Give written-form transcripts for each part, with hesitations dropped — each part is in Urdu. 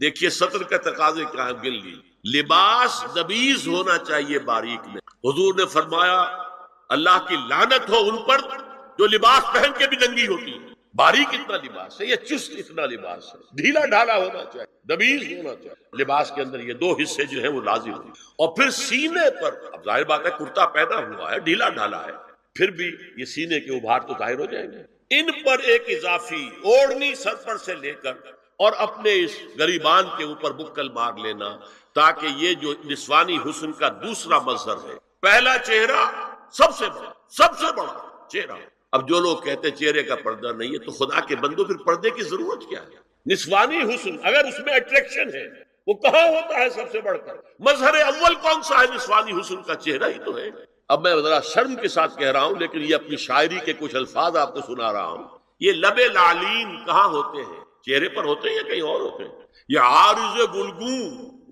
دیکھیے سطر کا تقاضے کیا ہے، گن لی لباس نبیز ہونا چاہیے باریک میں. حضور نے فرمایا اللہ کی لعنت ہو ان پر جو لباس پہن کے بھی ننگی ہوتی ہے. باریک اتنا لباس ہے، یہ چست اتنا لباس ہے، ڈھیلا ڈھالا ہونا چاہیے، نبیز ہونا چاہیے. لباس کے اندر یہ دو حصے جو ہیں وہ لازم ہیں. اور پھر سینے پر، اب ظاہر بات ہے کرتا پہنا ہوا ہے، ڈھیلا ڈھالا ہے، پھر بھی یہ سینے کے ابھار تو ظاہر ہو جائیں گے. ان پر ایک اضافی اوڑھنی سر پر سے لے کر اور اپنے اس گریبان کے اوپر بکل مار لینا، تاکہ یہ جو نسوانی حسن کا دوسرا مظہر ہے، پہلا چہرہ سب سے بڑا چہرہ. اب جو لوگ کہتے ہیں چہرے کا پردہ نہیں ہے، تو خدا کے بندو پھر پردے کی ضرورت کیا ہے؟ نسوانی حسن اگر اس میں اٹریکشن ہے، وہ کہاں ہوتا ہے سب سے بڑھ کر؟ مظہر اول کون سا ہے نسوانی حسن کا؟ چہرہ ہی تو ہے. اب میں ذرا شرم کے ساتھ کہہ رہا ہوں، لیکن یہ اپنی شاعری کے کچھ الفاظ آپ کو سنا رہا ہوں. یہ لب لعلین کہاں ہوتے ہیں؟ چہرے پر ہوتے ہیں یا کہیں اور ہوتے ہیں؟ یہ عارض گلگوں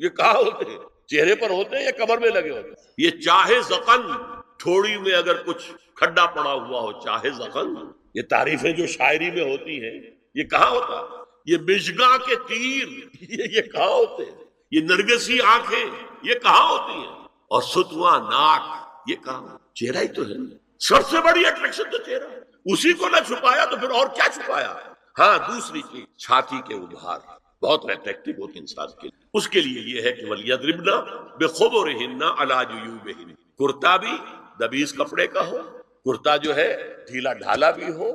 یہ کہاں ہوتے ہیں؟ چہرے پر ہوتے ہیں یا کمر میں لگے ہوتے ہیں؟ یہ چاہے زقن، تھوڑی میں اگر کچھ کھڈا پڑا ہوا ہو، چاہے زقن. یہ تعریفیں جو شاعری میں ہوتی ہیں یہ کہاں ہوتا ہے؟ یہ مشگاں کے تیر یہ کہاں ہوتے ہیں؟ یہ نرگسی آنکھیں یہ کہاں ہوتی ہیں؟ اور ستواں ناک یہ کہاں؟ چہرہ ہی تو ہے. سب سے بڑی اٹریکشن تو چہرہ ہے. اسی کو نہ چھپایا تو پھر اور کیا چھپایا؟ ہاں دوسری چیز چھاتی کے ابھار بہت اٹریکٹیو ہوتی انسان کے لیے. اس کے لیے یہ ہے کہ وَلْيَضْرِبْنَ بِخُمُرِهِنَّ عَلَىٰ جُيُوبِهِنَّ. کرتا بھی دبیز کپڑے کا ہو، کرتا جو ہے ڈھیلا ڈھالا بھی ہو،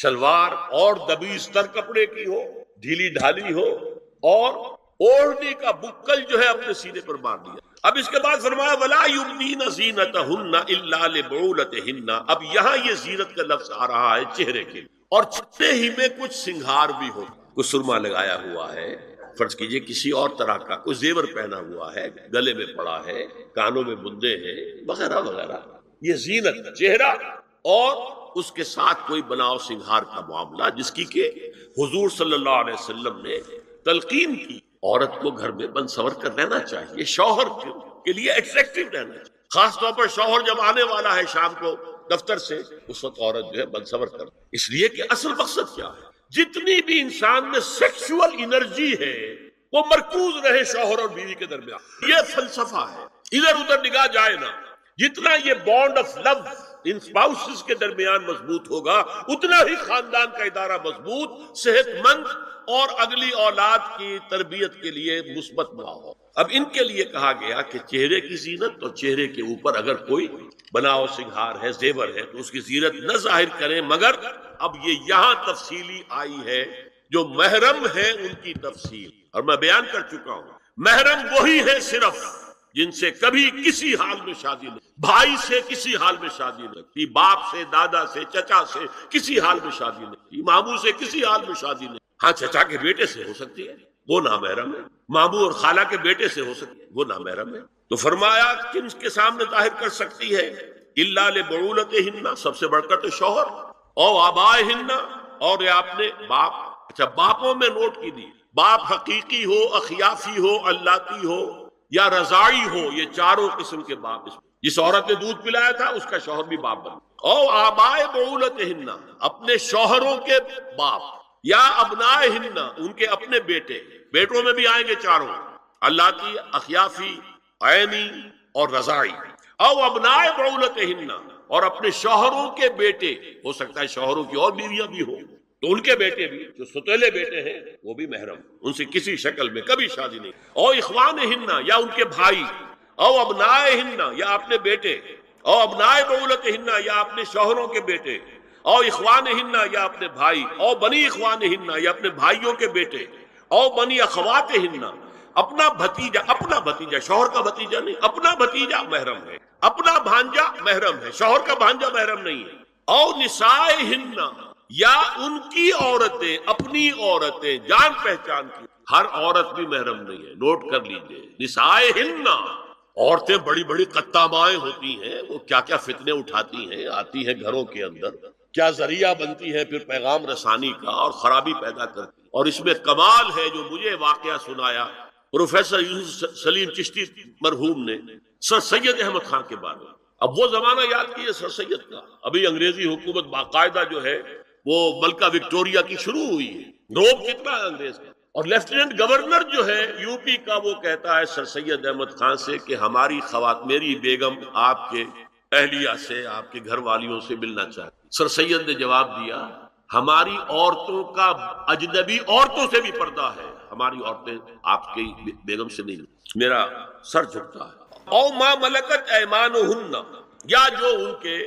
شلوار اور دبیز تر کپڑے کی ہو، ڈھیلی ڈھالی ہو، اور اوڑھنی کا بکل جو ہے اپنے سینے پر مار دیا. اب اس کے بعد فرمایا وَلَا يُبْدِينَ زِينَتَهُنَّ إِلَّا لِبُعُولَتِهِنَّ. اب یہاں یہ زینت کا لفظ آ رہا ہے چہرے کے لیے، اور چہرے ہی میں کچھ سنگھار بھی ہو. کچھ سرما لگایا ہوا ہے، فرض کیجئے کسی اور طرح کا کوئی زیور پہنا ہوا ہے، گلے میں پڑا ہے، کانوں میں بندے ہیں وغیرہ وغیرہ. یہ زینت چہرہ اور اس کے ساتھ کوئی بناؤ سنگھار کا معاملہ، جس کی کہ حضور صلی اللہ علیہ وسلم نے تلقین کی. عورت کو گھر میں بن سور کر رہنا چاہیے، شوہر کے لیے اٹریکٹیو رہنا چاہیے. خاص طور پر شوہر جب آنے والا ہے شام کو دفتر سے، اس وقت عورت جو ہے بن سور کر، اس لیے کہ اصل مقصد کیا ہے؟ جتنی بھی انسان میں سیکشول انرجی ہے وہ مرکوز رہے شوہر اور بیوی کے درمیان. یہ فلسفہ ہے، ادھر ادھر نگاہ جائے نہ. جتنا یہ بانڈ آف لو ان اسپاؤسز کے درمیان مضبوط ہوگا، اتنا ہی خاندان کا ادارہ مضبوط، صحت مند اور اگلی اولاد کی تربیت کے لیے مثبت ماحول. اب ان کے لیے کہا گیا کہ چہرے کی زینت، اور چہرے کے اوپر اگر کوئی بناؤ سنگھار ہے، زیور ہے، تو اس کی زینت نہ ظاہر کریں. مگر اب یہ یہاں تفصیلی آئی ہے، جو محرم ہے ان کی تفصیل، اور میں بیان کر چکا ہوں. محرم وہی ہے صرف جن سے کبھی کسی حال میں شادی نہیں، بھائی سے کسی حال میں شادی نہیں کی، باپ سے، دادا سے، چچا سے کسی حال میں شادی نہیں کی، ماموں سے کسی حال میں شادی نہیں. ہاں چچا کے بیٹے سے ہو سکتی ہے، وہ نامحرم ہے. ماموں اور خالہ کے بیٹے سے ہو سکتی ہے، وہ نامحرم ہے. تو فرمایا کن کے سامنے ظاہر کر سکتی ہے؟ الا لبعولتہن، سب سے بڑھ کر تو شوہر، او آبائہن، اور یہ آپ نے باپ. اچھا باپوں میں نوٹ کی دی، باپ حقیقی ہو، اخیافی ہو، اللاتی ہو یا رضاعی ہو، یہ چاروں قسم کے باپ. جس عورت نے دودھ پلایا تھا اس کا شوہر بھی باپ بن. او آبائے بعولتہن، اپنے شوہروں کے باپ، یا ابنائہن، ان کے اپنے بیٹے. بیٹوں میں بھی آئیں گے چاروں، اللاتی، اخیافی، عینی اور رضاعی. او ابنائے بعولتہن، اور اپنے شوہروں کے بیٹے، ہو سکتا ہے شوہروں کی اور بیویاں بھی ہوں، تو ان کے بیٹے بھی، جو ستیلے بیٹے ہیں وہ بھی محرم، ان سے کسی شکل میں کبھی شادی نہیں. او اخوانہن، یا ان کے بھائی. او ابنائہن، یا اپنے بیٹے. او ابنائے بعولتہن، یا اپنے شوہروں کے بیٹے. او اخوانہن، یا اپنے بھائی. او بنی اخوانہن، یا اپنے بھائیوں کے بیٹے. او بنی اخواتہن، اپنا بھتیجا، شوہر کا بھتیجا نہیں، اپنا بھتیجا محرم ہے، اپنا بھانجا محرم ہے، شوہر کا بھانجا محرم نہیں ہے. او نسائہن، یا ان کی عورتیں، اپنی عورتیں جان پہچان کی. ہر عورت بھی محرم نہیں ہے، نوٹ کر لیجئے. نسائہن، عورتیں بڑی بڑی قطامائیں ہوتی ہیں، وہ کیا کیا فتنے اٹھاتی ہیں، آتی ہیں گھروں کے اندر، کیا ذریعہ بنتی ہے پھر پیغام رسانی کا، اور خرابی پیدا کرتی. اور اس میں کمال ہے جو مجھے واقعہ سنایا پروفیسر یوسف سلیم چشتی مرحوم نے سر سید احمد خان کے بارے میں. اب وہ زمانہ یاد کیے سر سید کا، ابھی انگریزی حکومت باقاعدہ جو ہے وہ ملکہ وکٹوریہ کی شروع ہوئی ہے. روب کتنا ہے انگریز کا، اور لیفٹیننٹ گورنر جو ہے یو پی کا وہ کہتا ہے سر سید احمد خان سے کہ ہماری میری بیگم آپ کے اہلیہ سے آپ کے گھر والیوں سے ملنا چاہتی. سر سید نے جواب دیا ہماری عورتوں کا اجنبی عورتوں سے بھی پردہ ہے, ہماری عورتیں آپ کی بیگم سے نہیں. میرا سر جھکتا ہے. او ما ملکت ایمانہن, یا جو ان کے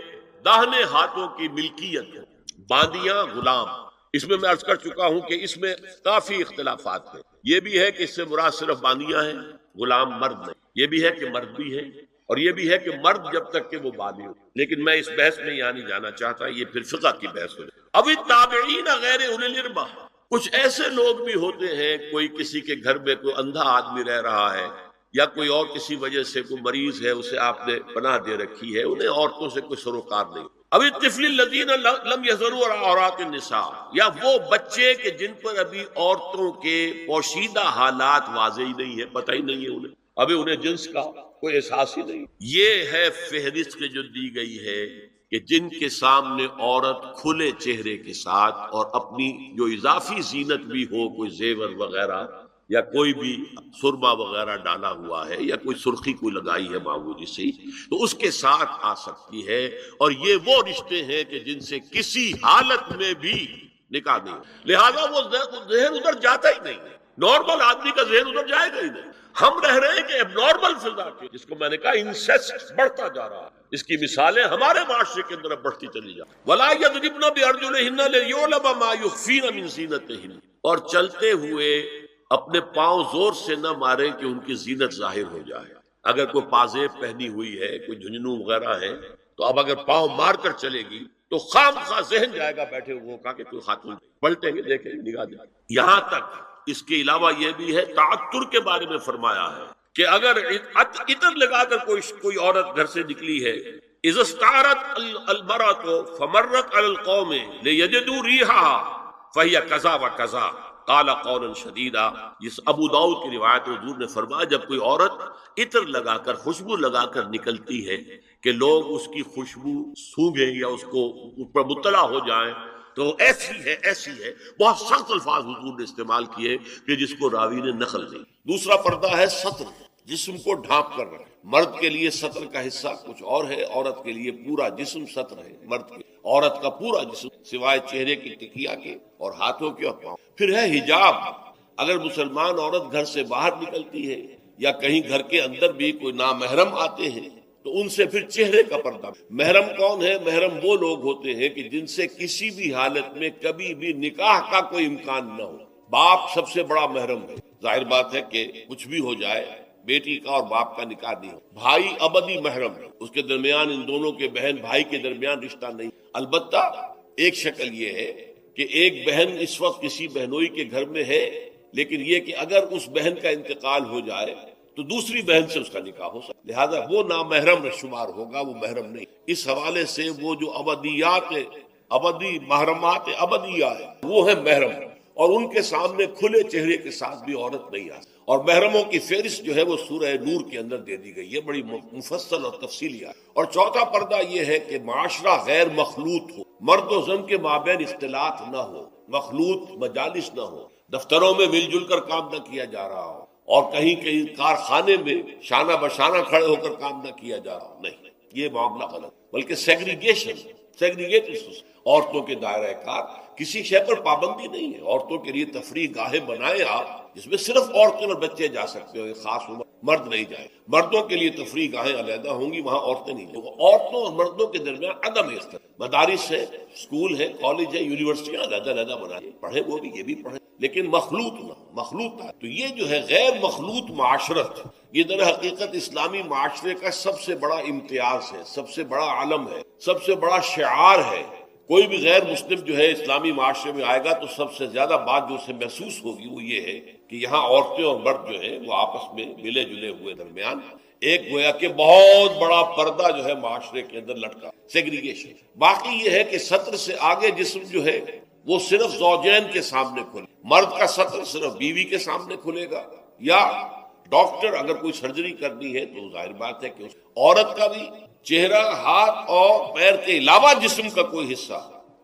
داہنے ہاتھوں کی ملکیت ہے, باندیاں غلام. اس میں عرض کر چکا ہوں کہ اس میں کافی اختلافات ہیں. یہ بھی ہے کہ اس سے مراد صرف باندیاں ہیں, غلام مرد نہیں. یہ بھی ہے کہ مرد بھی ہے, اور یہ بھی ہے کہ مرد جب تک کہ وہ باندی ہو. لیکن میں اس بحث میں یہاں نہیں جانا چاہتا, یہ پھر فقہ کی بحث ہو جائے. اب التابعین غیر اولی الارباح, کچھ ایسے لوگ بھی ہوتے ہیں, کوئی کسی کے گھر میں کوئی اندھا آدمی رہ رہا ہے, یا کوئی اور کسی وجہ سے کوئی مریض ہے, اسے آپ نے پناہ دے رکھی ہے, انہیں عورتوں سے کوئی سروکار نہیں. اب الطفل الذین لم یظہروا علی عورات النساء, یا وہ بچے کہ جن پر ابھی عورتوں کے پوشیدہ حالات واضح ہی نہیں ہے, پتہ ہی نہیں ہے انہیں, ابھی انہیں جنس کا کوئی احساس ہی نہیں. یہ ہے فہرست کے جو دی گئی ہے کہ جن کے سامنے عورت کھلے چہرے کے ساتھ اور اپنی جو اضافی زینت بھی ہو, کوئی زیور وغیرہ یا کوئی بھی سرما وغیرہ ڈالا ہوا ہے یا کوئی سرخی کوئی لگائی ہے معمولی سی, تو اس کے ساتھ آ سکتی ہے. اور یہ وہ رشتے ہیں کہ جن سے کسی حالت میں بھی نکاح نہیں, لہذا وہ ذہن ادھر جاتا ہی نہیں. نارمل آدمی کا ذہن ادھر جائے گا ہی نہیں. ہم رہ رہے ہیں کہ اب نارمل فضا کے, جس کو میں نے کہا انسیسٹ بڑھتا جا رہا ہے, اس کی مثالیں ہمارے معاشرے کے اندر بڑھتی چلی جائیں. وَلَا يَضْرِبْنَ بِأَرْجُلِهِنَّ لِيُعْلَمَ مَا يُخْفِينَ مِنْ زِينَتِهِنَّ, اور چلتے ہوئے اپنے پاؤں زور سے نہ مارے کہ ان کی زینت ظاہر ہو جائے. اگر کوئی پازیب پہنی ہوئی ہے, کوئی جھنجھنو وغیرہ ہے, تو اب اگر پاؤں مار کر چلے گی تو خام خواہ ذہن جائے گا بیٹھے ہوئے کا کہ کوئی خاتون, پلٹیں گے دیکھیں گے نگاہ دیں. یہاں تک اس کے علاوہ یہ بھی ہے, تعطر کے بارے میں فرمایا ہے کہ اگر عطر لگا کر کوئی عورت گھر سے نکلی ہے, اذا استعارت المرأة فمرت على القوم ليجدوا ريحها فهي كذا وكذا قال قولا شدیدا. جس ابو داؤد کی روایت حضور نے فرمایا جب کوئی عورت عطر لگا کر خوشبو لگا کر نکلتی ہے کہ لوگ اس کی خوشبو سونگیں یا اس پر مطلع ہو جائیں, تو ایسی ہے ایسی ہے. بہت سخت الفاظ حضور نے استعمال کیے کہ جس کو راوی نے نقل نہیں. دوسرا پردہ ہے ستر, جسم کو ڈھانپ کر رکھنا. مرد کے لیے ستر کا حصہ کچھ اور ہے, عورت کے لیے پورا جسم ستر ہے. مرد کے, عورت کا پورا جسم سوائے چہرے کی ٹکیا کے اور ہاتھوں کے اور پاؤں. پھر ہے حجاب. اگر مسلمان عورت گھر سے باہر نکلتی ہے یا کہیں گھر کے اندر بھی کوئی نامحرم آتے ہیں تو ان سے پھر چہرے کا پردہ. محرم کون ہے؟ محرم وہ لوگ ہوتے ہیں کہ جن سے کسی بھی حالت میں کبھی بھی نکاح کا کوئی امکان نہ ہو. باپ سب سے بڑا محرم ہے. ظاہر بات ہے کہ کچھ بھی ہو جائے بیٹی کا اور باپ کا نکاح نہیں ہو. بھائی ابدی محرم ہے, اس کے درمیان ان دونوں کے بہن بھائی کے درمیان رشتہ نہیں. البتہ ایک شکل یہ ہے کہ ایک بہن اس وقت کسی بہنوئی کے گھر میں ہے, لیکن یہ کہ اگر اس بہن کا انتقال ہو جائے تو دوسری بہن سے اس کا نکاح ہو سکتا, لہذا وہ نامحرم شمار ہوگا, وہ محرم نہیں. اس حوالے سے وہ جو ابدی محرمات ابدیہ ہے وہ ہے محرم, اور ان کے سامنے کھلے چہرے کے ساتھ بھی عورت نہیں آ سکتی. اور محرموں کی فہرست جو ہے وہ سورہ نور کے اندر دے دی گئی ہے, بڑی مفصل اور تفصیلی ہے. اور چوتھا پردہ یہ ہے کہ معاشرہ غیر مخلوط ہو, مرد و زن کے مابین اختلاط نہ ہو, مخلوط مجالس نہ ہو, دفتروں میں مل جل کر کام نہ کیا جا رہا ہو, اور کہیں کارخانے میں شانہ بشانہ کھڑے ہو کر کام نہ کیا جا رہا. نہیں, یہ معاملہ غلط, بلکہ سیگریگیٹڈ عورتوں کے دائرہ کار, کسی شے پر پابندی نہیں ہے. عورتوں کے لیے تفریح گاہیں بنائے آپ جس میں صرف عورتیں اور بچے جا سکتے ہو, خاص عمر, مرد نہیں جائے. مردوں کے لیے تفریح گاہیں علیحدہ ہوں گی, وہاں عورتیں نہیں جائیں. عورتوں اور مردوں کے درمیان عدم اختلاف. مدارس ہے, اسکول ہے, کالج ہے, یونیورسٹیاں علیحدہ بنائیں, پڑھیں وہ بھی, یہ بھی پڑھیں, لیکن مخلوط نہ, مخلوط ہے. تو یہ جو ہے غیر مخلوط معاشرت, یہ در حقیقت اسلامی معاشرے کا سب سے بڑا امتیاز ہے, سب سے بڑا علم ہے, سب سے بڑا شعار ہے. کوئی بھی غیر مسلم جو ہے اسلامی معاشرے میں آئے گا تو سب سے زیادہ بات جو اسے محسوس ہوگی وہ یہ ہے کہ یہاں عورتیں اور مرد جو ہیں وہ آپس میں ملے جلے ہوئے درمیان ایک گویا کہ بہت بڑا پردہ جو ہے معاشرے کے اندر لٹکا, سیگریگیشن. باقی یہ ہے کہ سطر سے آگے جسم جو ہے وہ صرف زوجین کے سامنے کھلے. مرد کا سطر صرف بیوی کے سامنے کھلے گا, یا ڈاکٹر اگر کوئی سرجری کرنی ہے تو ظاہر بات ہے کہ عورت کا بھی چہرہ, ہاتھ اور پیر کے علاوہ جسم کا کوئی حصہ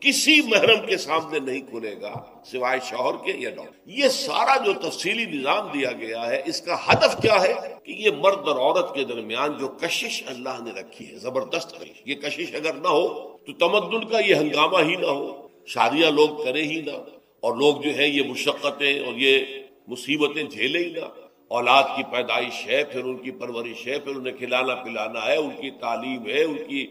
کسی محرم کے سامنے نہیں کھلے گا سوائے شوہر کے یا ڈاکٹر. یہ سارا جو تفصیلی نظام دیا گیا ہے اس کا ہدف کیا ہے کہ یہ مرد اور عورت کے درمیان جو کشش اللہ نے رکھی ہے، زبردست کشش، یہ کشش اگر نہ ہو تو تمدن کا یہ ہنگامہ ہی نہ ہو، شادیاں لوگ کریں ہی نہ، اور لوگ جو ہے یہ مشقتیں اور یہ مصیبتیں جھیلیں ہی نہ. اولاد کی پیدائش ہے، پھر ان کی پرورش ہے، پھر انہیں کھلانا پلانا ہے، ان کی تعلیم ہے، ان کی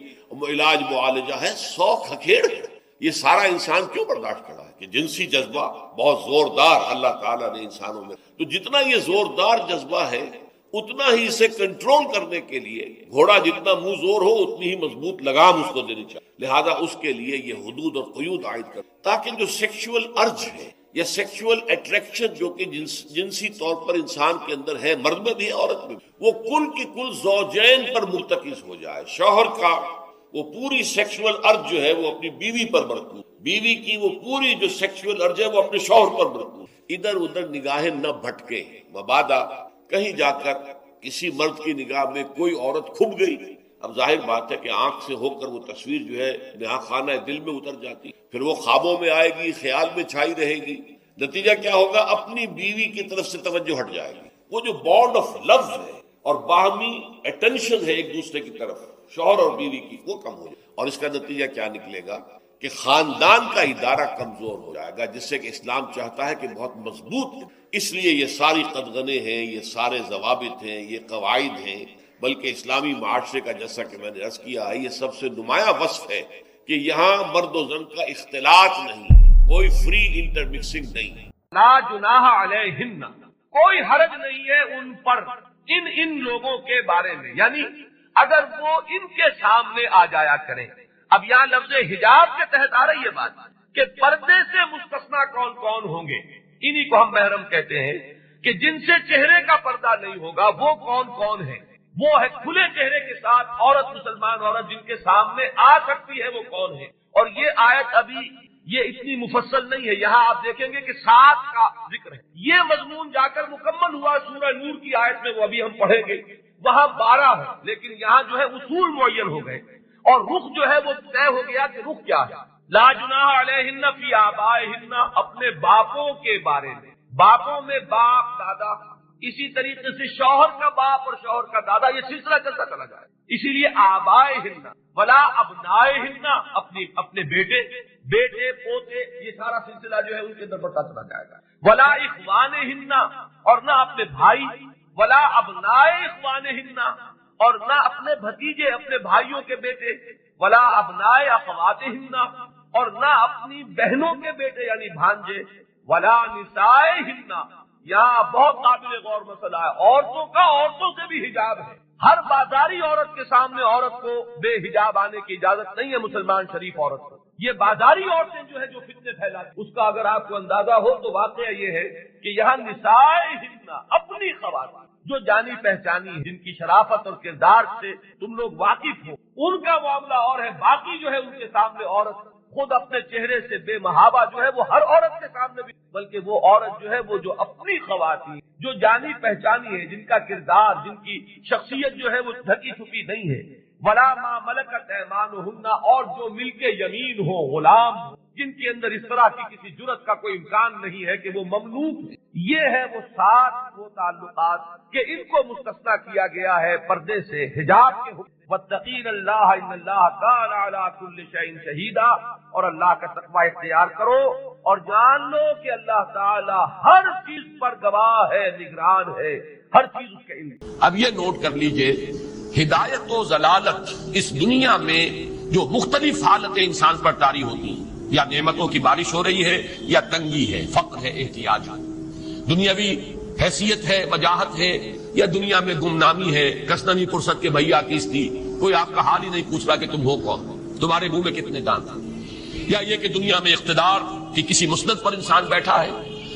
علاج معالجہ ہے، 100 کھکھیڑ ہے. یہ سارا انسان کیوں برداشت کرا ہے کہ جنسی جذبہ بہت زوردار اللہ تعالیٰ نے انسانوں میں، تو جتنا یہ زوردار جذبہ ہے اتنا ہی اسے کنٹرول کرنے کے لیے گھوڑا جتنا منہ زور ہو اتنی ہی مضبوط لگام اس کو دینی چاہیے. لہذا اس کے لیے یہ حدود اور قیود عائد کر، تاکہ جو سیکشول ارج ہے یا سیکشول اٹریکشن جو کہ جنسی طور پر انسان کے اندر ہے، مرد میں بھی عورت میں بھی، وہ کل کی کل زوجین پر مرتکز ہو جائے. شوہر کا وہ پوری سیکشول ارج جو ہے وہ اپنی بیوی پر مرکوز، بیوی کی وہ پوری جو سیکشول ارج ہے وہ اپنے شوہر پر مرکوز. ادھر ادھر نگاہیں نہ بھٹکے، مبادا کہیں جا کر کسی مرد کی نگاہ میں کوئی عورت کھب گئی. اب ظاہر بات ہے کہ آنکھ سے ہو کر وہ تصویر جو ہے نہا خانہ دل میں اتر جاتی، پھر وہ خوابوں میں آئے گی، خیال میں چھائی رہے گی. نتیجہ کیا ہوگا؟ اپنی بیوی کی طرف سے توجہ ہٹ جائے گی. وہ جو بانڈ آف لو ہے اور باہمی اٹینشن ہے ایک دوسرے کی طرف شوہر اور بیوی کی، وہ کم ہو جائے. اور اس کا نتیجہ کیا نکلے گا کہ خاندان کا ادارہ کمزور ہو جائے گا، جس سے کہ اسلام چاہتا ہے کہ بہت مضبوط ہے. اس لیے یہ ساری قدغنیں ہیں، یہ سارے ضوابط ہیں، یہ قواعد ہیں، بلکہ اسلامی معاشرے کا جیسا کہ میں نے عرض کیا ہے یہ سب سے نمایاں وصف ہے کہ یہاں مرد و زن کا اختلاط نہیں، کوئی فری انٹرمکسنگ نہیں. لا جناح علیہن، کوئی حرج نہیں ہے ان پر، ان لوگوں کے بارے میں، یعنی اگر وہ ان کے سامنے آ جایا کریں. اب یہاں لفظ حجاب کے تحت آ رہی ہے بات کہ پردے سے مستثنا کون کون ہوں گے. انہی کو ہم محرم کہتے ہیں کہ جن سے چہرے کا پردہ نہیں ہوگا وہ کون کون ہیں. وہ ہے کھلے چہرے کے ساتھ عورت، مسلمان عورت جن کے سامنے آ سکتی ہے وہ کون ہے. اور یہ آیت ابھی یہ اتنی مفصل نہیں ہے، یہاں آپ دیکھیں گے کہ 7 کا ذکر ہے. یہ مضمون جا کر مکمل ہوا سورہ نور کی آیت میں، وہ ابھی ہم پڑھیں گے، وہاں 12 ہے، لیکن یہاں جو ہے اصول معین ہو گئے اور رخ جو ہے وہ طے ہو گیا کہ رخ کیا ہے. لا جناح علیہن فی آبائہن، اپنے باپوں کے بارے میں، باپوں میں باپ دادا، اسی طریقے سے شوہر کا باپ اور شوہر کا دادا، یہ سلسلہ چلتا چلا جائے. اسی لیے آبائہن ولا ابنائہن، اپنے بیٹے پوتے، یہ سارا سلسلہ جو ہے ان کے اندر بڑھتا چلا جائے گا. ولا اخوانہن، اور نہ اپنے بھائی، ولا ابنائے اخوانہن، اور نہ اپنے بھتیجے، اپنے بھائیوں کے بیٹے، ولا ابنائے اخواتہن، اور نہ اپنی بہنوں کے بیٹے یعنی بھانجے، ولا نسائہن. یہاں بہت قابل غور مسئلہ ہے، عورتوں کا عورتوں سے بھی حجاب ہے. ہر بازاری عورت کے سامنے عورت کو بے حجاب آنے کی اجازت نہیں ہے مسلمان شریف عورت کو. یہ بازاری عورتیں جو ہے جو فتنے پھیلاتی، اس کا اگر آپ کو اندازہ ہو تو واقعہ یہ ہے کہ یہاں نسائہن، اپنی خواتین جو جانی پہچانی ہیں، جن کی شرافت اور کردار سے تم لوگ واقف ہو، ان کا معاملہ اور ہے. باقی جو ہے ان کے سامنے عورت خود اپنے چہرے سے بے محابہ جو ہے وہ ہر عورت کے سامنے بھی، بلکہ وہ عورت جو ہے وہ جو اپنی خواتین جو جانی پہچانی ہے، جن کا کردار، جن کی شخصیت جو ہے وہ ڈھکی چھپی نہیں ہے. ولا ما ملکت ایمانہن، اور جو ملک یمین ہو، غلام ہو، جن کے اندر اس طرح کی کسی جرت کا کوئی امکان نہیں ہے کہ وہ مملوک ہے. یہ ہے وہ 7 وہ تعلقات کہ ان کو مستثنا کیا گیا ہے پردے سے، حجاب کے حکم. واتقین اللہ ان اللہ کان علی کل شیء شہیدا، اور اللہ کا تقوی اختیار کرو اور جان لو کہ اللہ تعالی ہر چیز پر گواہ ہے، نگران ہے، ہر چیز اس کے علم. اب یہ نوٹ کر لیجئے، ہدایت و ضلالت اس دنیا میں جو مختلف حالتیں انسان پر طاری ہوتی ہیں، یا نعمتوں کی بارش ہو رہی ہے، یا تنگی ہے، فقر ہے، احتیاج ہے، دنیاوی حیثیت ہے، وجاہت ہے، یا دنیا میں گمنامی ہے، کسنمی فرصت کے بھیا کس تھی، کوئی آپ کا حال ہی نہیں پوچھ رہا کہ تم ہو کون، تمہارے منہ میں کتنے دانت ہیں، یا یہ کہ دنیا میں اقتدار کی کسی مسند پر انسان بیٹھا ہے،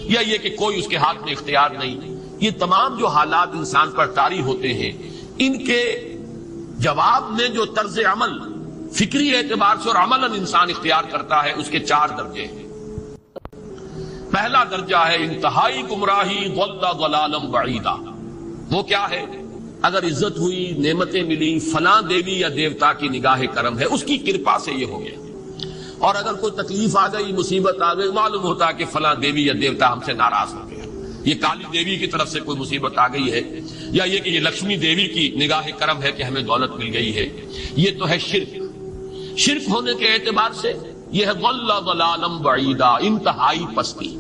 یا یہ کہ کوئی اس کے ہاتھ میں اختیار نہیں. یہ تمام جو حالات انسان پر طاری ہوتے ہیں، ان کے جواب میں جو طرز عمل فکری اعتبار سے اور عملاً انسان اختیار کرتا ہے، اس کے 4 درجے ہیں. پہلا درجہ ہے انتہائی گمراہی، ضل ضلالا بعیدا. وہ کیا ہے؟ اگر عزت ہوئی، نعمتیں ملی، فلاں دیوی یا دیوتا کی نگاہ کرم ہے، اس کی کرپا سے یہ ہو گیا. اور اگر کوئی تکلیف آ گئی، مصیبت آ گئی، معلوم ہوتا ہے کہ فلاں دیوی یا دیوتا ہم سے ناراض ہو گیا، یہ کالی دیوی کی طرف سے کوئی مصیبت آ گئی ہے، یا یہ کہ یہ لکشمی دیوی کی نگاہ کرم ہے کہ ہمیں دولت مل گئی ہے. یہ تو ہے شرک. شرک ہونے کے اعتبار سے یہ ہے ضل ضلالا بعیدا، انتہائی پستی.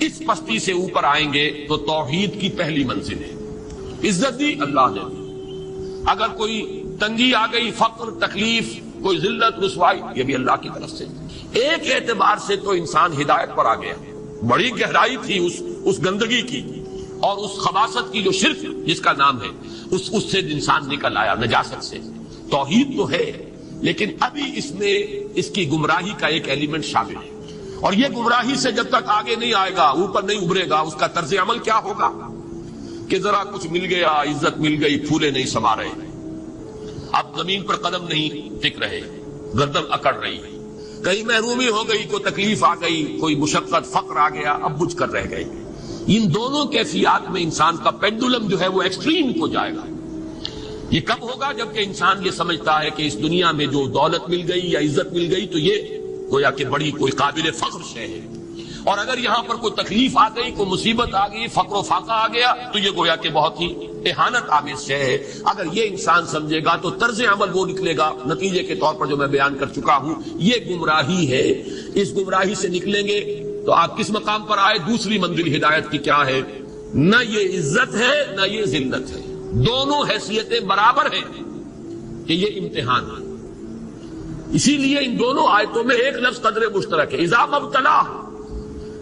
اس پستی سے اوپر آئیں گے تو توحید کی پہلی منزل ہے. عزت دی اللہ نے دی. اگر کوئی تنگی آ گئی، فقر، تکلیف، کوئی ذلت، رسوائی، یہ بھی اللہ کی طرف سے. ایک اعتبار سے تو انسان ہدایت پر آ گیا. بڑی گہرائی تھی اس گندگی کی اور اس خباثت کی جو شرک جس کا نام ہے، اس سے انسان نکل آیا، نجاست سے. توحید تو ہے لیکن ابھی اس میں اس کی گمراہی کا ایک ایلیمنٹ شامل ہے. اور یہ گمراہی سے جب تک آگے نہیں آئے گا، اوپر نہیں ابھرے گا، اس کا طرز عمل کیا ہوگا کہ ذرا کچھ مل گیا، عزت مل گئی، پھولے نہیں سما رہے، اب زمین پر قدم نہیں ٹک رہے، گردن اکڑ رہی ہے، کہیں محرومی ہو گئی، کوئی تکلیف آ گئی، کوئی مشقت، فقر آ گیا، اب بجھ کر رہ گئے. ان دونوں کیفیات میں انسان کا پینڈولم جو ہے وہ ایکسٹریم کو جائے گا. یہ کب ہوگا؟ جبکہ انسان یہ سمجھتا ہے کہ اس دنیا میں جو دولت مل گئی یا عزت مل گئی تو یہ گویا کہ بڑی کوئی قابل فخر شے ہے، اور اگر یہاں پر کوئی تکلیف آ گئی، کوئی مصیبت آ گئی، فقر و فاقہ آ گیا تو یہ گویا کہ بہت ہی اہانت آمیز شے ہے. اگر یہ انسان سمجھے گا تو طرز عمل وہ نکلے گا نتیجے کے طور پر جو میں بیان کر چکا ہوں. یہ گمراہی ہے. اس گمراہی سے نکلیں گے تو آپ کس مقام پر آئے؟ دوسری منزل ہدایت کی کیا ہے؟ نہ یہ عزت ہے نہ یہ ذلت ہے، دونوں حیثیتیں برابر ہیں کہ یہ امتحان ہے. اسی لیے ان دونوں آیتوں میں ایک لفظ قدر مشترک ہے، اذا مبتلاہ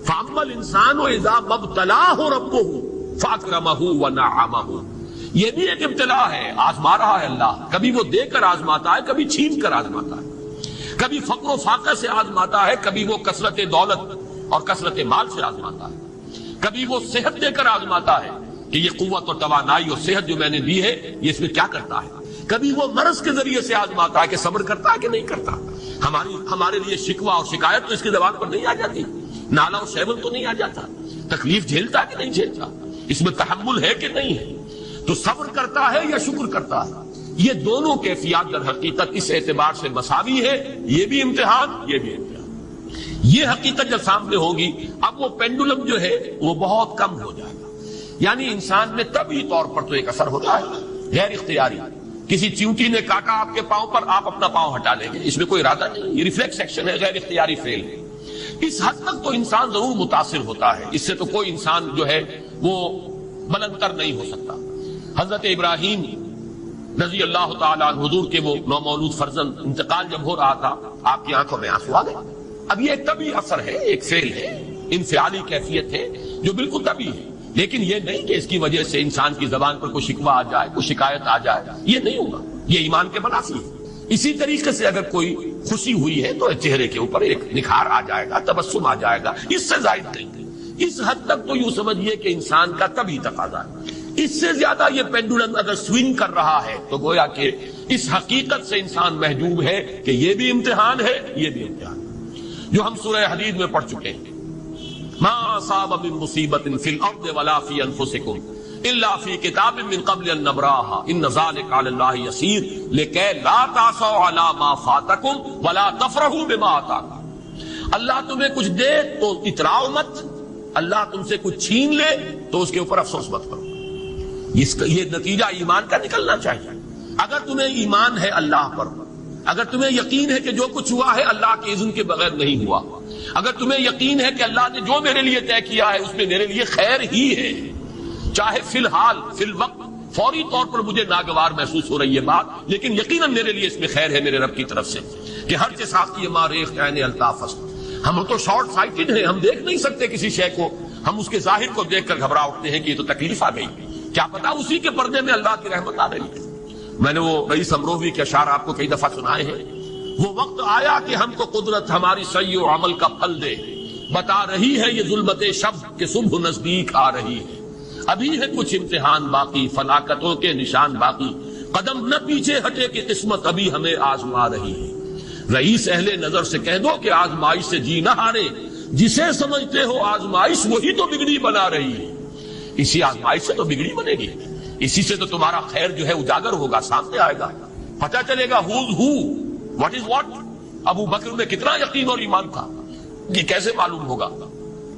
فاما الانسان اذا مبتلاہ ربہ فاکرمہ ونعمہ. یہ بھی ایک ابتلا ہے، آزما رہا ہے اللہ. کبھی وہ دے کر آزماتا ہے، کبھی چھین کر آزماتا ہے، کبھی فقر و فاقہ سے آزماتا ہے، کبھی وہ کثرت دولت اور کثرت مال سے آزماتا ہے، کبھی وہ صحت دے کر آزماتا ہے کہ یہ قوت اور توانائی اور صحت جو میں نے دی ہے یہ اس میں کیا کرتا ہے، کبھی وہ مرض کے ذریعے سے آزماتا ہے کہ صبر کرتا ہے کہ نہیں کرتا. ہمارے لیے شکوہ اور شکایت تو اس کی زبان پر نہیں آ جاتی، نالا اور شیون تو نہیں آ جاتا، تکلیف جھیلتا کہ نہیں جھیلتا، اس میں تحمل ہے کہ نہیں ہے، تو صبر کرتا ہے یا شکر کرتا ہے. یہ دونوں کیفیات در حقیقت اس اعتبار سے مساوی ہے، یہ بھی امتحان، یہ بھی امتحان. یہ حقیقت جب سامنے ہوگی اب وہ پینڈولم جو ہے وہ بہت کم ہو جائے گا. یعنی انسان میں طبعی طور پر تو ایک اثر ہوتا ہے غیر اختیاری. کسی چیونٹی نے کاٹا آپ کے پاؤں پر، آپ اپنا پاؤں ہٹا لیں گے، اس میں کوئی ارادہ نہیں، یہ ریفلیکس ایکشن ہے، غیر اختیاری فعل ہے. اس حد تک تو انسان ضرور متاثر ہوتا ہے، اس سے تو کوئی انسان جو ہے وہ بلند تر نہیں ہو سکتا. حضرت ابراہیم رضی اللہ تعالیٰ عنہ حضور کے وہ نومولود فرزند انتقال جب ہو رہا تھا، آپ کی آنکھوں میں آنسو آ گئے. اب یہ ایک طبعی اثر ہے، ایک فعل ہے، انفعالی کیفیت ہے جو بالکل طبعی ہے، لیکن یہ نہیں کہ اس کی وجہ سے انسان کی زبان پر کوئی شکوہ آ جائے، کوئی شکایت آ جائے، یہ نہیں ہوگا. یہ ایمان کے منافی ہے. اسی طریقے سے اگر کوئی خوشی ہوئی ہے تو چہرے کے اوپر ایک نکھار آ جائے گا، تبسم آ جائے گا، اس سے زائد نہیں. اس حد تک تو یوں سمجھیے کہ انسان کا طبعی تقاضا ہے. اس سے زیادہ یہ پینڈولم اگر سوئنگ کر رہا ہے تو گویا کہ اس حقیقت سے انسان محجوب ہے کہ یہ بھی امتحان ہے، یہ بھی امتحان ہے. جو ہم سورہ حدید میں پڑھ چکے ہیں، ما اصاب من مصیبت فی الارض ولا فی انفسکم الا فی کتاب من قبل ان نبراها ان ذلک علی اللہ یسیر لکی لا تعصوا علی ما فاتکم ولا تفرحوا بما آتاکم. اللہ تمہیں کچھ دے تو اتراؤ مت، اللہ تم سے کچھ چھین لے تو اس کے اوپر افسوس مت کرو. یہ نتیجہ ایمان کا نکلنا چاہیے. اگر تمہیں ایمان ہے اللہ پر، اگر تمہیں یقین ہے کہ جو کچھ ہوا ہے اللہ کے اذن کے بغیر نہیں ہوا، اگر تمہیں یقین ہے کہ اللہ نے جو میرے لیے طے کیا ہے اس میں میرے لیے خیر ہی ہے، چاہے فی الحال فی الوقت فوری طور پر مجھے ناگوار محسوس ہو رہی ہے بات، لیکن یقیناً میرے لیے اس میں خیر ہے میرے رب کی طرف سے کہ ہر کے ساتھ کی ماریخ عین الطاف است. ہم تو شارٹ سائٹڈ ہیں، ہم دیکھ نہیں سکتے کسی شے کو، ہم اس کے ظاہر کو دیکھ کر گھبرا اٹھتے ہیں کہ یہ تو تکلیف آ گئی، کیا پتا اسی کے پردے میں اللہ کی رحمت آ رہی ہے. میں نے وہ رئیس امروہوی کے اشعار آپ کو کئی دفعہ سنائے ہیں. وہ وقت آیا کہ ہم کو قدرت ہماری سعی و عمل کا پھل دے، بتا رہی ہے یہ ظلمت شب کہ صبح نزدیک آ رہی ہے. ابھی ہے کچھ امتحان باقی، فلاکتوں کے نشان باقی، قدم نہ پیچھے ہٹے کہ قسمت ابھی ہمیں آزما رہی ہے. رئیس اہل نظر سے کہہ دو کہ آزمائش سے جی نہ ہارے، جسے سمجھتے ہو آزمائش وہی تو بگڑی بنا رہی ہے. اسی آزمائش سے تو بگڑی بنے گی، اسی سے تو تمہارا خیر جو ہے اجاگر ہوگا، سامنے آئے گا، پتہ چلے گا who's who, what is what. ابو بکر میں کتنا یقین اور ایمان تھا، یہ کیسے معلوم ہوگا؟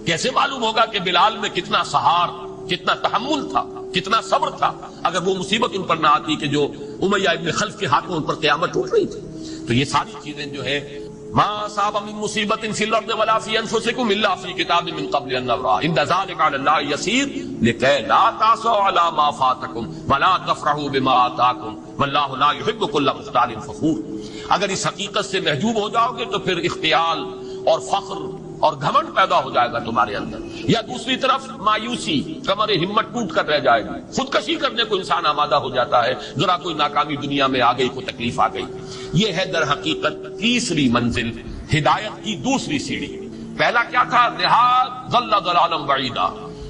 کیسے معلوم ہوگا کہ بلال میں کتنا سہار، کتنا تحمل تھا، کتنا صبر تھا، اگر وہ مصیبت ان پر نہ آتی کہ جو امیہ ابن خلف کے ہاتھوں ان پر قیامت ٹوٹ رہی تھی۔ تو یہ ساری چیزیں جو ہے ما اصاب من مصیبت فی الارض ولا فی انفسکم الا فی کتاب من قبل ان نبرأ ان ذلک علی اللہ یسیر لکی لا تعصوا علی ما فاتکم ولا تفرحوا بما آتاکم واللہ لا یحب کل مختال فخور۔ اگر اس حقیقت سے محجوب ہو جاؤ گے تو پھر اختیال اور فخر اور گھمنڈ پیدا ہو جائے گا تمہارے اندر، یا دوسری طرف مایوسی، کمر ہمت ٹوٹ کر رہ جائے گی، خودکشی کرنے کو انسان آمادہ ہو جاتا ہے، ذرا کوئی ناکامی دنیا میں آ گئی، کوئی تکلیف آ گئی۔ یہ ہے در حقیقت تیسری منزل، ہدایت کی دوسری سیڑھی۔ پہلا کیا تھا؟ نہاد ضل ضلالا بعیدا،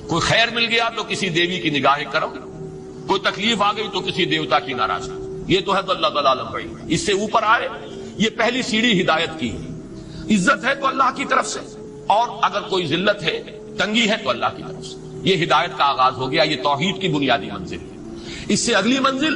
کوئی خیر مل گیا تو کسی دیوی کی نگاہ کرم، کوئی تکلیف آ گئی تو کسی دیوتا کی ناراضگی، یہ تو ہے ضل ضلالا بعیدا۔ اس سے اوپر آئے، یہ پہلی سیڑھی ہدایت کی ہے۔ عزت ہے تو اللہ کی طرف سے، اور اگر کوئی ذلت ہے، تنگی ہے تو اللہ کی طرف سے۔ یہ ہدایت کا آغاز ہو گیا، یہ توحید کی بنیادی منزل ہے۔ اس سے اگلی منزل،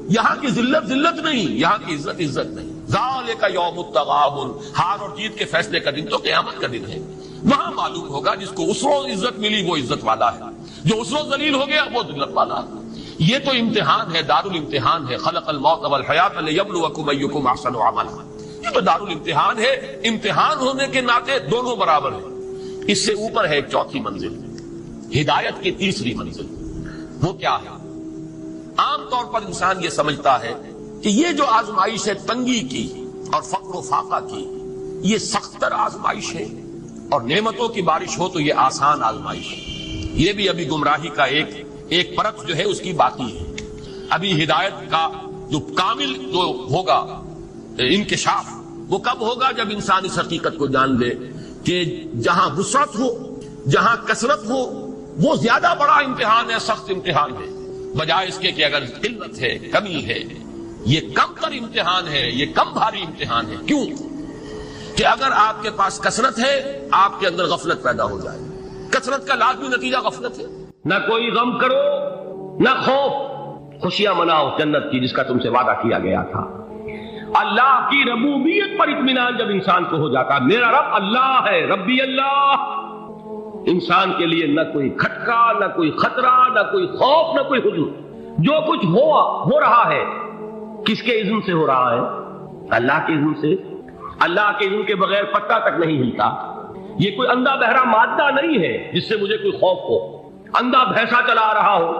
یہاں کی ذلت ذلت نہیں، یہاں کی عزت عزت نہیں۔ ذالک یوم التغابن، ہار اور جیت کے فیصلے کا دن تو قیامت کا دن ہے۔ وہاں معلوم ہوگا جس کو اس روز عزت ملی وہ عزت والا ہے، جو اس روز ذلیل ہو گیا وہ ذلت والا ہے۔ یہ تو امتحان ہے، دار الامتحان ہے۔ خلق الموت والحیات لیبلوکم ایکم احسن عملا، یہ تو دار الامتحان ہے۔ امتحان ہونے کے ناطے دونوں برابر ہیں۔ اس سے اوپر ہے ایک چوتھی منزل، ہدایت کی تیسری منزل۔ وہ کیا ہے؟ عام طور پر انسان یہ سمجھتا ہے کہ یہ جو آزمائش ہے تنگی کی اور فقر و فاقہ کی، یہ سخت تر آزمائش ہے، اور نعمتوں کی بارش ہو تو یہ آسان آزمائش ہے۔ یہ بھی ابھی گمراہی کا ایک پرت جو ہے اس کی باقی ہے۔ ابھی ہدایت کا جو کامل جو ہوگا انکشاف وہ کب ہوگا؟ جب انسان اس حقیقت کو جان لے کہ جہاں وسعت ہو، جہاں کثرت ہو، وہ زیادہ بڑا امتحان ہے، سخت امتحان ہے، بجائے اس کے کہ اگر قلت ہے، کمی ہے، یہ کم تر امتحان ہے، یہ کم بھاری امتحان ہے۔ کیوں؟ کہ اگر آپ کے پاس کثرت ہے، آپ کے اندر غفلت پیدا ہو جائے۔ کثرت کا لازمی نتیجہ غفلت ہے۔ نہ کوئی غم کرو، نہ خوف، خوشیاں مناؤ جنت کی جس کا تم سے وعدہ کیا گیا تھا۔ اللہ کی ربوبیت پر اطمینان جب انسان کو ہو جاتا، میرا رب اللہ ہے، ربی اللہ، انسان کے لیے نہ کوئی کھٹکا، نہ کوئی خطرہ، نہ کوئی خوف، نہ کوئی حزن۔ جو کچھ ہو رہا ہے کس کے اذن سے ہو رہا ہے؟ اللہ کے اذن سے۔ اللہ کے اذن کے بغیر پتا تک نہیں ہلتا۔ یہ کوئی اندھا بہرا مادہ نہیں ہے جس سے مجھے کوئی خوف ہو۔ اندھا بھینسا چلا رہا ہو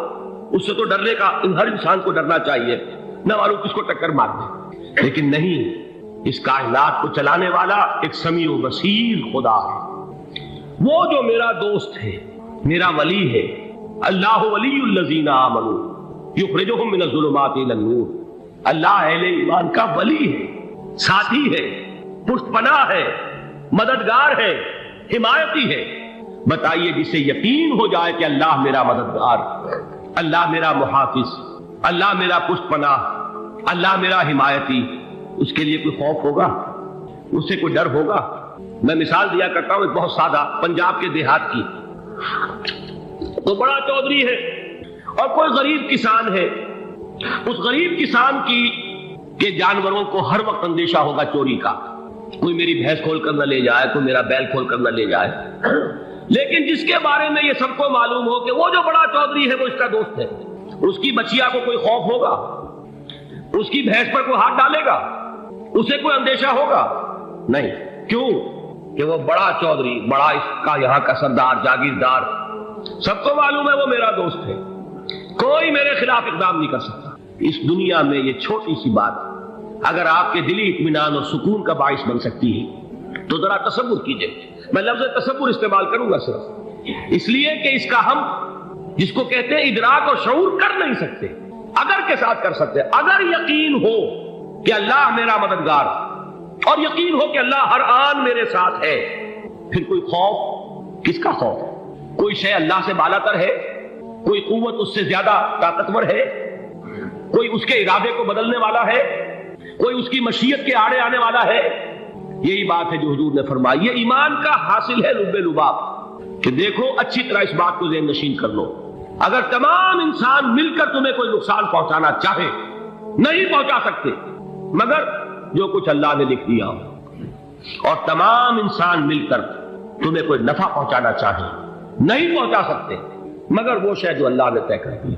اس سے تو ڈرنے کا ہر انسان کو ڈرنا چاہیے، نہ معلوم کس کو ٹکر مار دے۔ لیکن نہیں، اس کائنات کو چلانے والا ایک سمیع و بصیر خدا ہے۔ وہ جو میرا دوست ہے، میرا ولی ہے، اللہ ولی الذین آمنوا یخرجہم من الظلمات الی النور۔ اللہ اہل ایمان کا ولی ہے، ساتھی ہے، پشت پناہ ہے، مددگار ہے، حمایتی ہے۔ بتائیے جسے یقین ہو جائے کہ اللہ میرا مددگار، اللہ میرا محافظ، اللہ میرا پشت پناہ، اللہ میرا حمایتی، اس کے لیے کوئی خوف ہوگا؟ اس سے کوئی ڈر ہوگا؟ میں مثال دیا کرتا ہوں ایک بہت سادہ، پنجاب کے دیہات کی۔ تو بڑا چودھری ہے اور کوئی غریب کسان ہے۔ اس غریب کسان کی کہ جانوروں کو ہر وقت اندیشہ ہوگا چوری کا، کوئی میری بھینس کھول کر نہ لے جائے، کوئی میرا بیل کھول کر نہ لے جائے۔ لیکن جس کے بارے میں یہ سب کو معلوم ہو کہ وہ جو بڑا چودھری ہے وہ اس کا دوست ہے، اس کی بچیا کو کوئی خوف ہوگا؟ اس کی بھینس پر کوئی ہاتھ ڈالے گا؟ اسے کوئی اندیشہ ہوگا؟ نہیں۔ کیوں؟ کہ وہ بڑا چودھری، بڑا اس کا یہاں کا سردار، جاگیردار، سب کو معلوم ہے وہ میرا دوست ہے، کوئی میرے خلاف اقدام نہیں کر سکتا۔ اس دنیا میں یہ چھوٹی سی بات اگر آپ کے دلی اطمینان اور سکون کا باعث بن سکتی ہے تو ذرا تصور کیجئے۔ میں لفظ تصور استعمال کروں گا صرف اس لیے کہ اس کا ہم جس کو کہتے ہیں ادراک اور شعور کر نہیں سکتے، اگر کے ساتھ کر سکتے۔ اگر یقین ہو کہ اللہ میرا مددگار اور یقین ہو کہ اللہ ہر آن میرے ساتھ ہے، پھر کوئی خوف کس کا خوف؟ کوئی شے اللہ سے بالا تر ہے؟ کوئی قوت اس سے زیادہ طاقتور ہے؟ کوئی اس کے ارادے کو بدلنے والا ہے؟ کوئی اس کی مشیت کے آڑے آنے والا ہے؟ یہی بات ہے جو حضور نے فرمائی۔ یہ ایمان کا حاصل ہے لب لباب، کہ دیکھو اچھی طرح اس بات کو ذہن نشین کر لو، اگر تمام انسان مل کر تمہیں کوئی نقصان پہنچانا چاہے نہیں پہنچا سکتے، مگر جو کچھ اللہ نے لکھ دیا ہو۔ اور تمام انسان مل کر تمہیں کوئی نفع پہنچانا چاہیں، نہیں پہنچا سکتے مگر وہ شے جو اللہ نے طے کر دی۔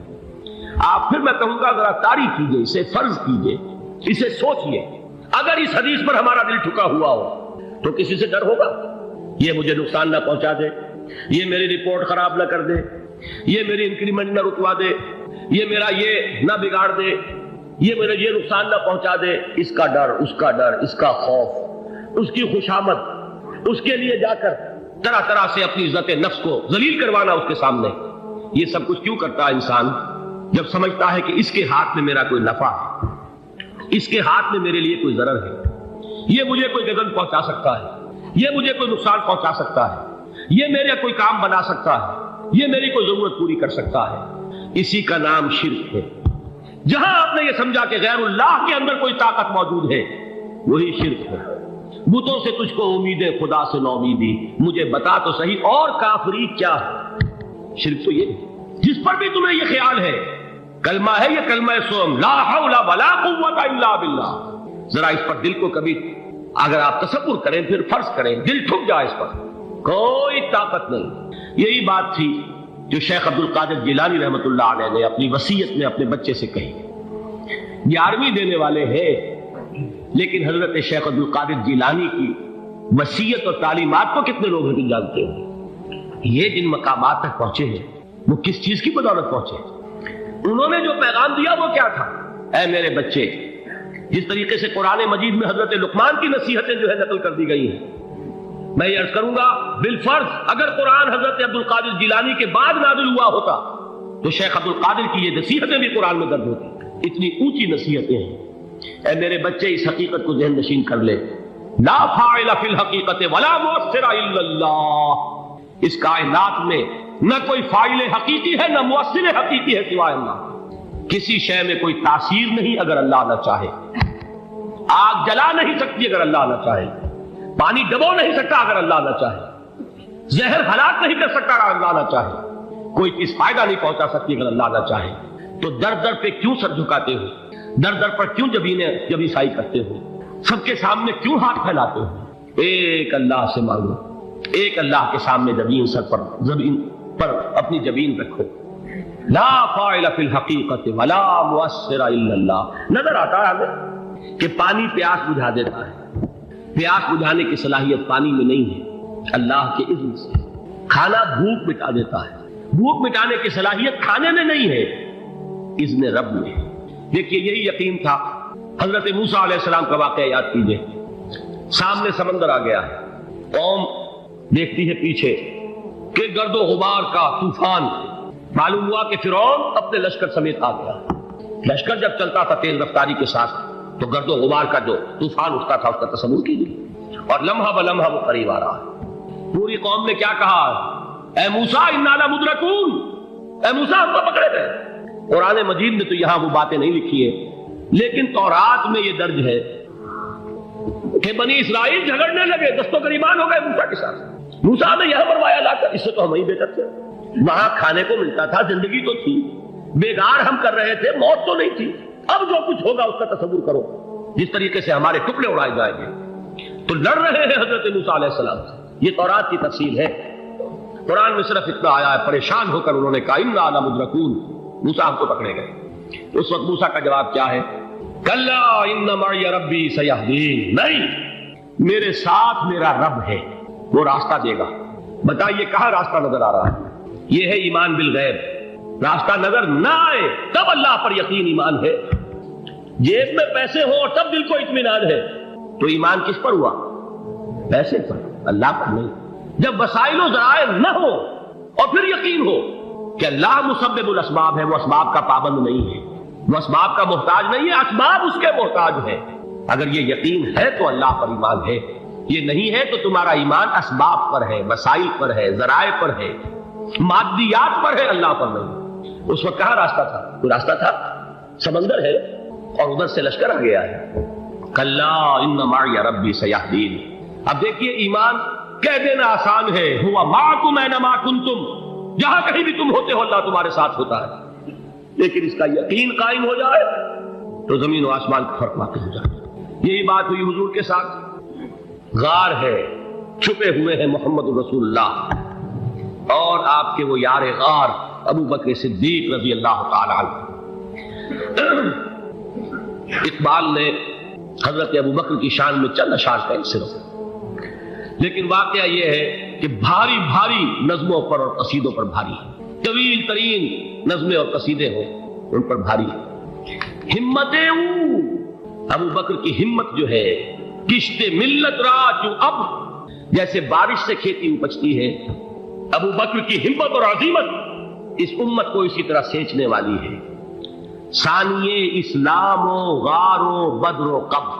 آپ پھر میں کہوں گا ذرا طاری کیجئے، اسے فرض کیجئے، اسے سوچئے، اگر اس حدیث پر ہمارا دل ٹھکا ہوا ہو تو کسی سے ڈر ہوگا؟ یہ مجھے نقصان نہ پہنچا دے، یہ میری رپورٹ خراب نہ کر دے، یہ میری انکریمنٹ نہ رکوا دے، یہ میرا یہ نہ بگاڑ دے، یہ میرا یہ نقصان نہ پہنچا دے، اس کا ڈر، اس کا ڈر، اس کا خوف، اس کی خوشامد، اس کے لیے جا کر طرح طرح سے اپنی عزت نفس کو ذلیل کروانا اس کے سامنے، یہ سب کچھ کیوں کرتا ہے انسان؟ جب سمجھتا ہے کہ اس کے ہاتھ میں میرا کوئی نفع ہے، اس کے ہاتھ میں میرے لیے کوئی ضرر ہے، یہ مجھے کوئی گزن پہنچا سکتا ہے، یہ مجھے کوئی نقصان پہنچا سکتا ہے، یہ میرا کوئی کام بنا سکتا ہے، یہ میری کوئی ضرورت پوری کر سکتا ہے، اسی کا نام شرک ہے۔ جہاں آپ نے یہ سمجھا کہ غیر اللہ کے اندر کوئی طاقت موجود ہے، وہی شرک ہے۔ بتوں سے تجھ کو امید ہے، خدا سے نومیدی، مجھے بتا تو صحیح اور کافری کیا ہے؟ شرک تو یہ ہے جس پر بھی تمہیں یہ خیال ہے، کلمہ ہے یہ کلمہ سوم، لا حول ولا قوت الا باللہ، ذرا اس پر دل کو کبھی اگر آپ تصور کریں، پھر فرض کریں، دل ٹھک جائے اس پر، کوئی طاقت نہیں۔ یہی بات تھی جو شیخ عبد القادر جیلانی رحمۃ اللہ علیہ نے اپنی وصیت میں اپنے بچے سے کہی۔ 11ویں دینے والے ہیں، لیکن حضرت شیخ عبد القادر جیلانی کی وصیت اور تعلیمات کو کتنے لوگ ہیں جانتے ہیں؟ یہ جن مقامات تک پہنچے ہیں وہ کس چیز کی بدولت پہنچے؟ انہوں نے جو پیغام دیا وہ کیا تھا؟ اے میرے بچے، جس طریقے سے قرآن مجید میں حضرت لقمان کی نصیحتیں جو ہے نقل کر دی گئی ہیں، میں یہ عرض کروں گا بالفرض اگر قرآن حضرت عبد القادر جیلانی کے بعد نازل ہوا ہوتا تو شیخ عبد القادر کی یہ نصیحتیں بھی قرآن میں درج ہوتی۔ اتنی اونچی نصیحتیں ہیں۔ اے میرے بچے، اس حقیقت کو ذہن نشین کر لے، لا فاعل فی الحقیقت ولا مؤثر الا اللہ، اس کائنات میں نہ کوئی فاعل حقیقی ہے نہ مؤثر حقیقی ہے سوائے اللہ۔ کسی شے میں کوئی تاثیر نہیں اگر اللہ نہ چاہے، آگ جلا نہیں سکتی اگر اللہ نہ چاہے، پانی ڈبو نہیں سکتا اگر اللہ نہ چاہے، زہر ہلاک نہیں کر سکتا اگر اللہ نہ چاہے، کوئی چیز فائدہ نہیں پہنچا سکتی اگر اللہ نہ چاہے۔ تو در در پہ کیوں سر جھکاتے ہو؟ در در پر کیوں جبیں سائی کرتے ہو؟ سب کے سامنے کیوں ہاتھ پھیلاتے ہو؟ ایک اللہ سے مانگو، ایک اللہ کے سامنے زمین پر اپنی جبین رکھو۔ لا فاعل فی الحقیقت ولا مؤثر الا اللہ۔ نظر آتا ہے ہمیں کہ پانی پیاس بجھا دیتا ہے، پیاس بجھانے کی صلاحیت پانی میں نہیں ہے، اللہ کے اذن سے۔ کھانا بھوک مٹا دیتا ہے، بھوک مٹانے کی صلاحیت کھانے میں نہیں ہے، اذن رب میں۔ دیکھیے یہی یقین تھا حضرت موسیٰ علیہ السلام کا واقعہ یاد کیجئے۔ سامنے سمندر آ گیا ہے، قوم دیکھتی ہے پیچھے کہ گرد و غبار کا طوفان، معلوم ہوا کہ فرعون اپنے لشکر سمیت آ گیا۔ لشکر جب چلتا تھا تیز رفتاری کے ساتھ تو گرد و غبار کا جو طوفان اٹھتا تھا اس کا تصور کیجیے، اور لمحہ بلمحہ وہ قریب آ رہا ہے۔ پوری قوم نے کیا کہا؟ اے موسیٰ انا لمدرکون، اے موسیٰ ہم کو پکڑے گئے۔ قرآن مجید نے تو یہاں وہ باتیں نہیں لکھی ہے، لیکن تورات میں یہ درج ہے کہ بنی اسرائیل جھگڑنے لگے، دست و گریبان ہو گئے موسیٰ کے ساتھ۔ موسیٰ نے یہ فرمایا لا کر، اس سے تو ہم ہی بہتر تھے، وہاں کھانے کو ملتا تھا، زندگی تو تھی، بیگار ہم کر رہے تھے، موت تو نہیں تھی۔ اب جو کچھ ہوگا اس کا تصور کرو، جس طریقے سے ہمارے ٹکڑے اڑائے جائیں گے۔ تو لڑ رہے ہیں حضرت موسیٰ علیہ السلام سے، یہ تورات کی تفصیل ہے۔ قرآن میں صرف اتنا آیا ہے، پریشان ہو کر انہوں نے کہا انا لمدرکون، موسیٰ ہم کو پکڑے گئے۔ اس وقت موسیٰ کا جواب کیا ہے؟ کلا ان معی ربی سیہدین، نہیں، میرے ساتھ میرا رب ہے، وہ راستہ دے گا۔ بتائیے کہاں راستہ نظر آ رہا ہے؟ یہ ہے ایمان بالغیب۔ راستہ نظر نہ آئے تب اللہ پر یقین ایمان ہے، جیب میں پیسے ہو اور تب دل کو اطمینان ہے، تو ایمان کس پر ہوا؟ پیسے پر، اللہ پر نہیں۔ جب وسائل و ذرائع نہ ہو اور پھر یقین ہو کہ اللہ مسبب الاسباب ہے، وہ اسباب کا پابند نہیں ہے، وہ اسباب کا محتاج نہیں ہے، اسباب اس کے محتاج ہے۔ اگر یہ یقین ہے تو اللہ پر ایمان ہے، یہ نہیں ہے تو تمہارا ایمان اسباب پر ہے، وسائل پر ہے، ذرائع پر ہے، مادیات پر ہے، اللہ پر نہیں۔ اس وقت کہاں راستہ تھا؟ کوئی راستہ تھا؟ سمندر ہے اور ادھر سے لشکر آ گیا ہے۔ کلا ان معی ربی سیہدین۔ اب دیکھیے ایمان کہہ دینا آسان ہے، ہوا معکم اینما کنتم، جہاں کہیں بھی تم ہوتے ہو اللہ تمہارے ساتھ ہوتا ہے، لیکن اس کا یقین قائم ہو جائے تو زمین و آسمان کا فرق واقع ہو جائے۔ یہی بات ہوئی حضور کے ساتھ۔ غار ہے، چھپے ہوئے ہیں محمد رسول اللہ اور آپ کے وہ یار غار ابو بکر صدیق رضی اللہ تعالی عنہ۔ اقبال نے حضرت ابو بکر کی شان میں چند اشعار کا صرف، لیکن واقعہ یہ ہے کہ بھاری بھاری نظموں پر اور قصیدوں پر بھاری ہے، طویل ترین نظمیں اور قصیدے ہوں ان پر بھاری ہے۔ ہمتیں ابو بکر کی ہمت جو ہے، کشت ملت را جو اب جیسے بارش سے کھیتی اپجتی ہے، ابو بکر کی ہمت اور عزیمت اس امت کو اسی طرح سینچنے والی ہے۔ ثانیے اسلام و غار و بدر و قبر،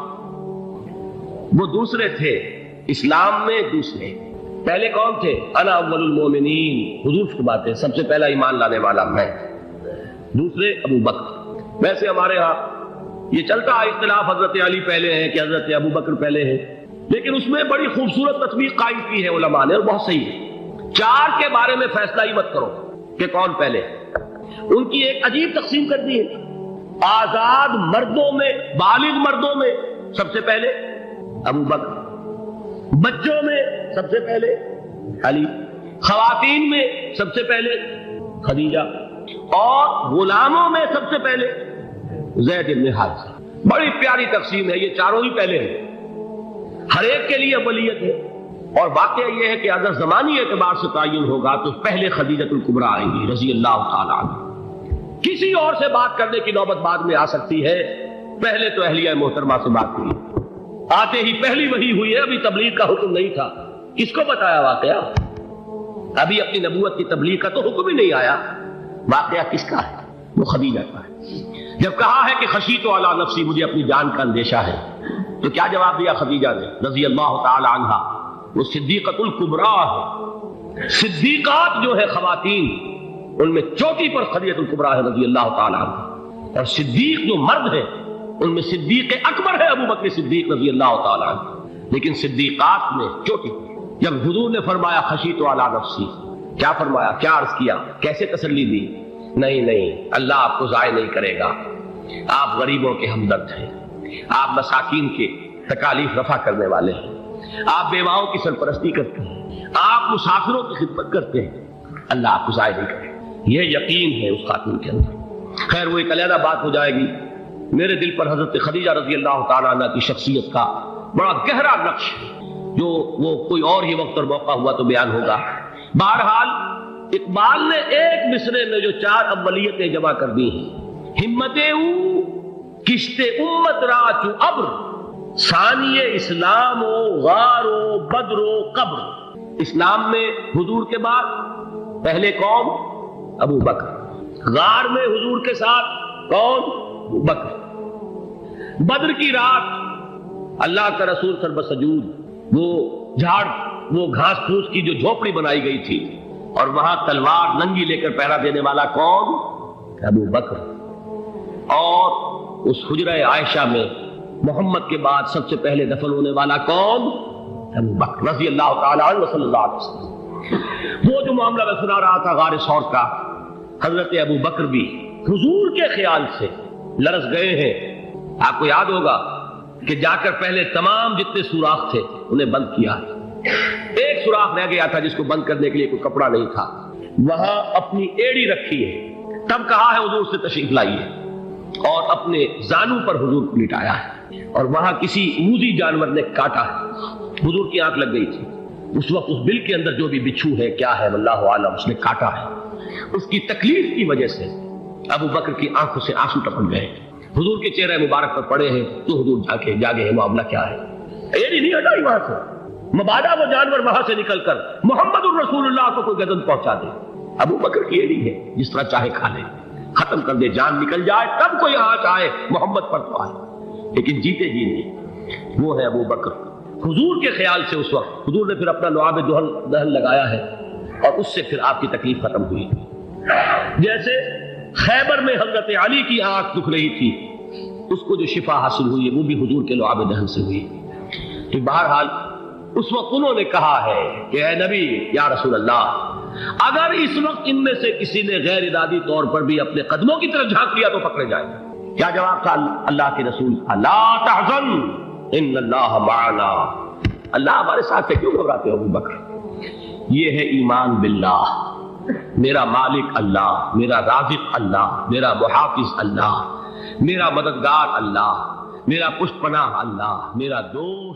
وہ دوسرے تھے اسلام میں، دوسرے پہلے کون تھے؟ انا اول المومنین، حضور کی بات ہے، سب سے پہلا ایمان لانے والا میں، دوسرے ابو بکر۔ ویسے ہمارے ہاں یہ چلتا ہے اختلاف، حضرت علی پہلے ہیں کہ حضرت ابو بکر پہلے ہیں، لیکن اس میں بڑی خوبصورت تطبیق قائم کی ہے علماء نے اور بہت صحیح ہے۔ چار کے بارے میں فیصلہ ہی مت کرو کہ کون پہلے، ان کی ایک عجیب تقسیم کر دی ہے۔ آزاد مردوں میں، بالغ مردوں میں سب سے پہلے ابو بکر، بچوں میں سب سے پہلے علی، خواتین میں سب سے پہلے خدیجہ، اور غلاموں میں سب سے پہلے زید بن حارثہ۔ بڑی پیاری تقسیم ہے، یہ چاروں ہی پہلے ہیں، ہر ایک کے لیے اولیت ہے۔ اور واقعہ یہ ہے کہ اگر زمانی اعتبار سے تعین ہوگا تو پہلے خدیجۃ الکبریٰ آئیں گی رضی اللہ تعالی عنہ۔ کسی اور سے بات کرنے کی نوبت بعد میں آ سکتی ہے، پہلے تو اہلیہ محترمہ سے بات ہوئی، آتے ہی پہلی وحی ہوئی ہے، ابھی تبلیغ کا حکم نہیں تھا۔ کس کو بتایا واقعہ؟ ابھی اپنی نبوت کی تبلیغ کا تو حکم ہی نہیں آیا۔ واقعہ کس کا ہے؟ وہ خدیجہ کا ہے۔ جب کہا ہے کہ خشیت علی نفسی، مجھے اپنی جان کا اندیشہ ہے، تو کیا جواب دیا خدیجہ نے رضی اللہ تعالی عنہا؟ وہ صدیقۃ الکبریٰ ہے۔ صدیقات جو ہے خواتین، ان میں چوٹی پر خدیجۃ الکبریٰ ہے رضی اللہ تعالی عنہ، اور صدیق جو مرد ہے ان میں صدیق اکبر ہے ابو بکر صدیق رضی اللہ تعالی عنہ، لیکن صدیقات میں چوٹی۔ جب حضور نے فرمایا خشیت علی نفسی، کیا فرمایا، کیا عرض کیا، کیسے تسلی دی؟ نہیں، اللہ آپ کو ضائع نہیں کرے گا، آپ غریبوں کے ہمدرد ہیں، آپ مساکین کے تکالیف رفع کرنے والے ہیں، آپ بیواؤں کی سرپرستی کرتے ہیں، آپ مسافروں کی خدمت کرتے ہیں، اللہ آپ کو ضائع نہیں کرے گا۔ یہ یقین ہے اس خاتون کے اندر۔ خیر وہ ایک علیحدہ بات ہو جائے گی۔ میرے دل پر حضرت خدیجہ رضی اللہ تعالیٰ عنہ کی شخصیت کا بڑا گہرا نقش ہے، جو وہ کوئی اور ہی وقت اور موقع ہوا تو بیان ہوگا۔ بہرحال اقبال نے ایک مصرے میں جو چار اولیتیں جمع کر دی ہیں، ہمتیں کشت امت را چو ابر، ثانی اسلام و غار و بدر و قبر۔ اسلام میں حضور کے بعد پہلے کون؟ ابو بکر۔ غار میں حضور کے ساتھ کون؟ ابو بکر۔ بدر کی رات اللہ کا رسول سر بسجود، وہ جھاڑ، وہ گھاس پھوس کی جو جھوپڑی بنائی گئی تھی، اور وہاں تلوار ننگی لے کر پہرا دینے والا کون؟ ابو بکر۔ اور اس حجرہ عائشہ میں محمد کے بعد سب سے پہلے دفن ہونے والا کون؟ ابو بکر رضی اللہ تعالی عنہ صلی اللہ علیہ وسلم۔ وہ جو معاملہ میں سنا رہا تھا غار ثور کا، حضرت ابو بکر بھی حضور کے خیال سے لرز گئے ہیں۔ آپ کو یاد ہوگا کہ جا کر پہلے تمام جتنے سوراخ تھے انہیں بند کیا، ایک سوراخ رہ گیا تھا جس کو بند کرنے کے لیے کوئی کپڑا نہیں تھا، وہاں اپنی ایڑی رکھی ہے، تب کہا ہے حضور سے تشریف لائیے، اور اپنے زانو پر حضور کو لٹایا ہے، اور وہاں کسی موذی جانور نے کاٹا ہے، حضور کی آنکھ لگ گئی تھی، اس وقت اس بل کے اندر جو بھی بچھو ہے کیا ہے واللہ عالم، اس نے کاٹا ہے، اس کی تکلیف کی وجہ سے ابو بکر کی آنکھوں سے آنسو ٹپک گئے، حضور کے چہرے مبارک پر پڑے ہیں، تو حضور جاگے ہیں، معاملہ کیا ہے؟ ایڑی نہیں ہٹائی وہاں سے، مبادا وہ جانور وہاں سے نکل کر محمد الرسول اللہ کو کوئی گزن پہنچا دے، ابو بکر کی ایڑی ہے، جس طرح چاہے کھا لے، ختم کر دے، جان نکل جائے تب کوئی آنچ آئے، محمد پر تو آئے، لیکن جیتے جی نہیں۔ وہ ہے ابو بکر۔ حضور کے خیال سے اس وقت حضور نے پھر اپنا لعاب دہن لگایا ہے، اور اس سے پھر آپ کی تکلیف ختم ہوئی۔ جیسے خیبر میں حضرت علی کی آنکھ دکھ رہی تھی، اس کو جو شفا حاصل ہوئی ہے وہ بھی حضور کے لعاب دہن سے ہوئی۔ تو بہرحال اس وقت انہوں نے کہا ہے کہ اے نبی یا رسول اللہ، اگر اس وقت ان میں سے کسی نے غیر ارادی طور پر بھی اپنے قدموں کی طرف جھانک لیا تو پکڑے جائے گا۔ کیا جواب تھا اللہ کے رسول؟ لا تحزن ان اللہ معنا، اللہ ہمارے ساتھ ہے، کیوں گھبراتے ہو ابو بکر؟ یہ ہے ایمان باللہ، میرا مالک اللہ، میرا رازق اللہ، میرا محافظ اللہ، میرا مددگار اللہ، میرا پشت پناہ اللہ، میرا دوست